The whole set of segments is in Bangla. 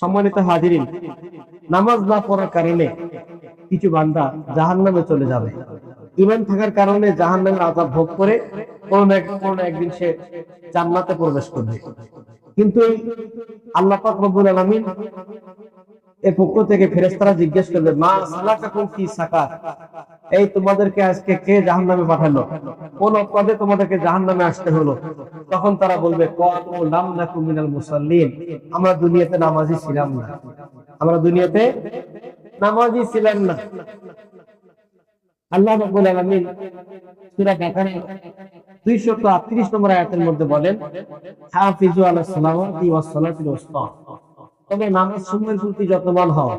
সম্মানিত হাজিরিন, নামাজ না পড়ার কারণে কিছু বান্দা জাহান্নামে চলে যাবে। ঈমান থাকার কারণে জাহান্নামের আযাব ভোগ করে কোন না একদিন সে জান্নাতে প্রবেশ করবে। কিন্তু এই আল্লাহ পাক রব্বুল আলামিন এর পক্ষ থেকে ফেরেশতারা জিজ্ঞেস করবে, মা সালাকাকুম ফি সাকার, এই তোমাদেরকে আজকে কে জাহান্নামে পাঠালো, কোন অপরাধে তোমাদেরকে জাহান্নামে আসতে হলো? তখন তারা বলবে, ক্বালু লাম নাকু মিনাল মুসাল্লিন, আমরা দুনিয়াতে নামাজি ছিলাম না, আমরা দুনিয়াতে নামাজি ছিলাম না। আল্লাহ রাব্বুল আলামিন সূরা বাকারা 238 নম্বর আয়াতের মধ্যে বলেন, হাফিজু আলাস সালাওয়াতি ওয়াস সালাতিল উসতা, তবে নামাজ সমূহের প্রতি যত্নবান হও,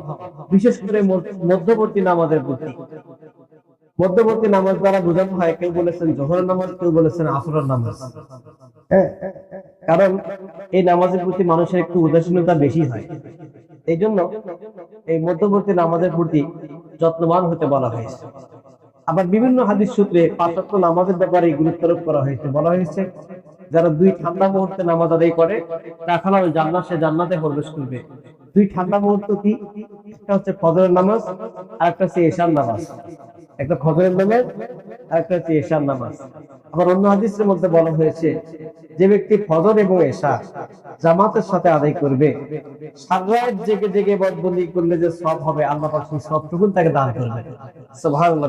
বিশেষ করে মধ্যবর্তী নামাজের প্রতি। মধ্যবর্তী নামাজ দ্বারা বোঝানো হয়, কেউ বলেছেন জোহরের নামাজ, কেউ বলেছেন আসরের নামাজ। হ্যাঁ, কারণ এই নামাজের প্রতি মানুষের একটু উদাসীনতা বেশি হয়, এই জন্য এই মধ্যবর্তী নামাজের প্রতি যত্নবান হতে বলা হয়েছে। আবার বিভিন্ন হাদিস সূত্রে পাঁচ ওয়াক্ত নামাজের ব্যাপারে গুরুত্বারোপ করা হয়েছে। বলা হয়েছে, যারা দুই ঠান্ডা মুহূর্তে নামাজ আদায় করে তাহলে জান্নাত, সে জান্নাতে প্রবেশ করবে। দুই ঠান্ডা মুহূর্ত কি? একটা হচ্ছে ফজরের নামাজ, আর একটা হচ্ছে এশার নামাজ। একটা ফজরের নামাজ, আর একটা হচ্ছে এশার নামাজ। আবার অন্য হাদিসের মধ্যে বলা হয়েছে, যে ব্যক্তি ফজর এবং এশা জামাতের সাথে আদায় করবে, সারা রাত জেগে জেগে বদবন্দি করলে যে সওয়াব হবে, আল্লাহ পাক সেই সওয়াবটুকু তাকে দান করবে। সুবহানাল্লাহ।